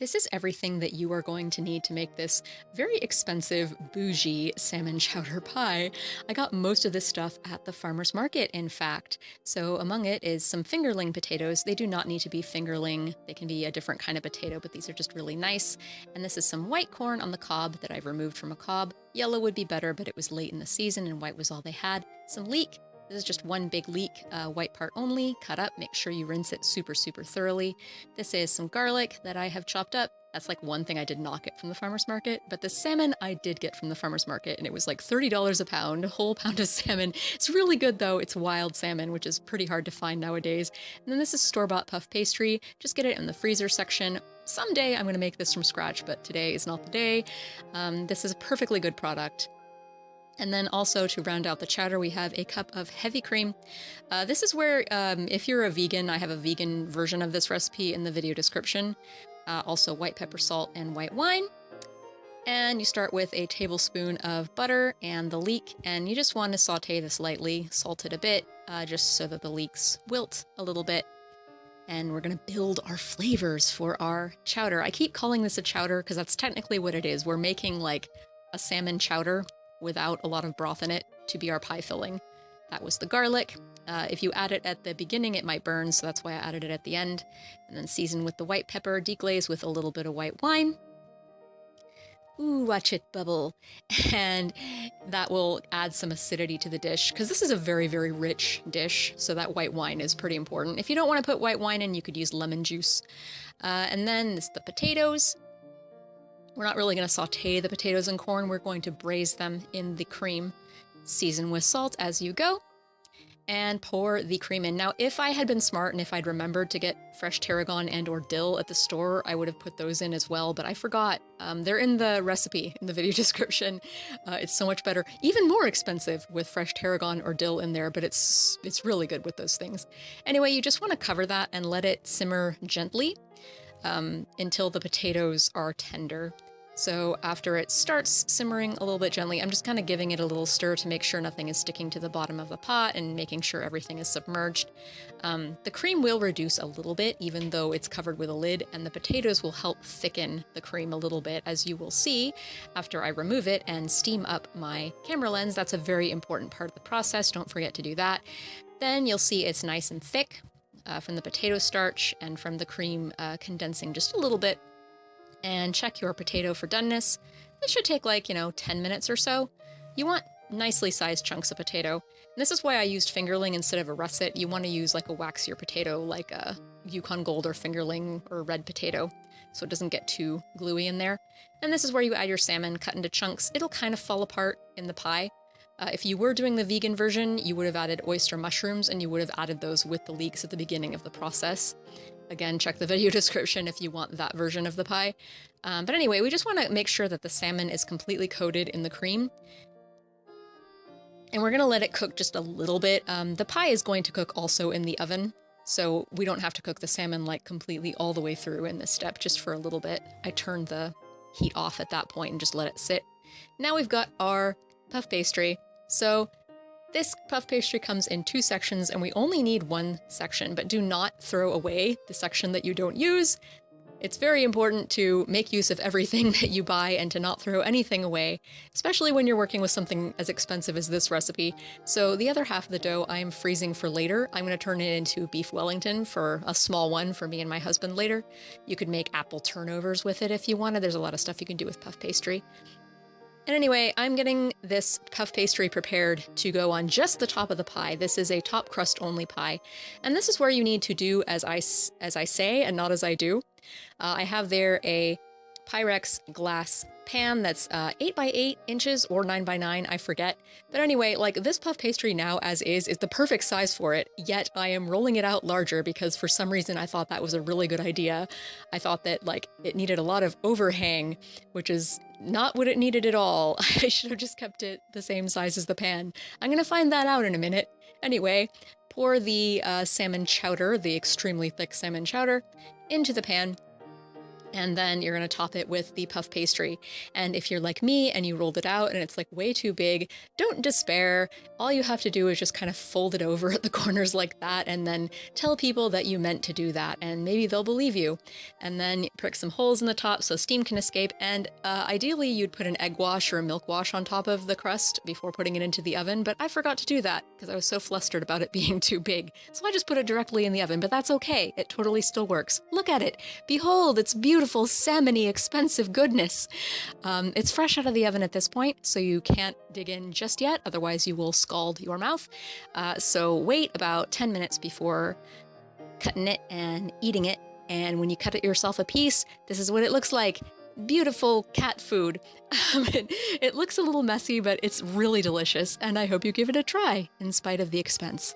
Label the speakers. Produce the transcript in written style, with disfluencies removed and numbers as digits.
Speaker 1: This is everything that you are going to need to make this very expensive, bougie salmon chowder pie. I got most of this stuff at the farmer's market, in fact. So among it is some fingerling potatoes. They do not need to be fingerling. They can be a different kind of potato, but these are just really nice. And this is some white corn on the cob that I've removed from a cob. Yellow would be better, but it was late in the season and white was all they had. Some leek. This is just one big leek, white part only, cut up. Make sure you rinse it super, super thoroughly. This is some garlic that I have chopped up. That's like one thing I did not get from the farmer's market, but the salmon I did get from the farmer's market, and it was like $30 a pound, a whole pound of salmon. It's really good though. It's wild salmon, which is pretty hard to find nowadays. And then this is store-bought puff pastry. Just get it in the freezer section. Someday I'm going to make this from scratch, but today is not the day. This is a perfectly good product. And then also to round out the chowder, we have a cup of heavy cream. This is where, if you're a vegan, I have a vegan version of this recipe in the video description. Also white pepper, salt, and white wine. And you start with a tablespoon of butter and the leek, and you just want to saute this lightly, salt it a bit, just so that the leeks wilt a little bit. And we're gonna build our flavors for our chowder. I keep calling this a chowder because that's technically what it is. We're making like a salmon chowder without a lot of broth in it to be our pie filling. That was the garlic. If you add it at the beginning, it might burn, so that's why I added it at the end. And then season with the white pepper, deglaze with a little bit of white wine. Ooh, watch it bubble. And that will add some acidity to the dish, because this is a very, very rich dish, so that white wine is pretty important. If you don't want to put white wine in, you could use lemon juice. And then it's the potatoes. We're not really going to saute the potatoes and corn. We're going to braise them in the cream. Season with salt as you go. And pour the cream in. Now, if I had been smart and if I'd remembered to get fresh tarragon and or dill at the store, I would have put those in as well, but I forgot. They're in the recipe in the video description. It's so much better, even more expensive with fresh tarragon or dill in there, but it's really good with those things. Anyway, you just want to cover that and let it simmer gently until the potatoes are tender. So after it starts simmering a little bit gently, I'm just kind of giving it a little stir to make sure nothing is sticking to the bottom of the pot and making sure everything is submerged. The cream will reduce a little bit, even though it's covered with a lid, and the potatoes will help thicken the cream a little bit, as you will see after I remove it and steam up my camera lens. That's a very important part of the process. Don't forget to do that. Then you'll see it's nice and thick from the potato starch and from the cream condensing just a little bit. And check your potato for doneness. This should take like, 10 minutes or so. You want nicely sized chunks of potato. And this is why I used fingerling instead of a russet. You want to use like a waxier potato, like a Yukon Gold or fingerling or red potato, so it doesn't get too gluey in there. And this is where you add your salmon cut into chunks. It'll kind of fall apart in the pie. If you were doing the vegan version, you would have added oyster mushrooms, and you would have added those with the leeks at the beginning of the process. Again, check the video description if you want that version of the pie. But anyway, we just want to make sure that the salmon is completely coated in the cream. And we're going to let it cook just a little bit. The pie is going to cook also in the oven, so we don't have to cook the salmon like completely all the way through in this step, just for a little bit. I turned the heat off at that point and just let it sit. Now we've got our puff pastry. So this puff pastry comes in 2 sections, and we only need 1 section, but do not throw away the section that you don't use. It's very important to make use of everything that you buy and to not throw anything away, especially when you're working with something as expensive as this recipe. So the other half of the dough I am freezing for later. I'm going to turn it into beef Wellington, for a small one for me and my husband later. You could make apple turnovers with it if you wanted. There's a lot of stuff you can do with puff pastry. And anyway, I'm getting this puff pastry prepared to go on just the top of the pie. This is a top crust only pie. And this is where you need to do as I say and not as I do. I have there a Pyrex glass pan that's 8 by 8 inches or 9 by 9, I forget. But anyway, like this puff pastry now as is the perfect size for it, yet I am rolling it out larger because for some reason I thought that was a really good idea. I thought that like it needed a lot of overhang, which is not what it needed at all. I should have just kept it the same size as the pan. I'm gonna find that out in a minute. Anyway, pour the salmon chowder, the extremely thick salmon chowder, into the pan. And then you're going to top it with the puff pastry. And if you're like me and you rolled it out and it's like way too big, don't despair. All you have to do is just kind of fold it over at the corners like that and then tell people that you meant to do that and maybe they'll believe you. And then prick some holes in the top so steam can escape. And ideally you'd put an egg wash or a milk wash on top of the crust before putting it into the oven, but I forgot to do that because I was so flustered about it being too big. So I just put it directly in the oven, but that's okay. It totally still works. Look at it. Behold, it's beautiful, salmon-y, expensive goodness. It's fresh out of the oven at this point, so you can't dig in just yet, otherwise you will scald your mouth. So wait about 10 minutes before cutting it and eating it. And when you cut it yourself a piece, this is what it looks like. Beautiful cat food. It looks a little messy, but it's really delicious, and I hope you give it a try, in spite of the expense.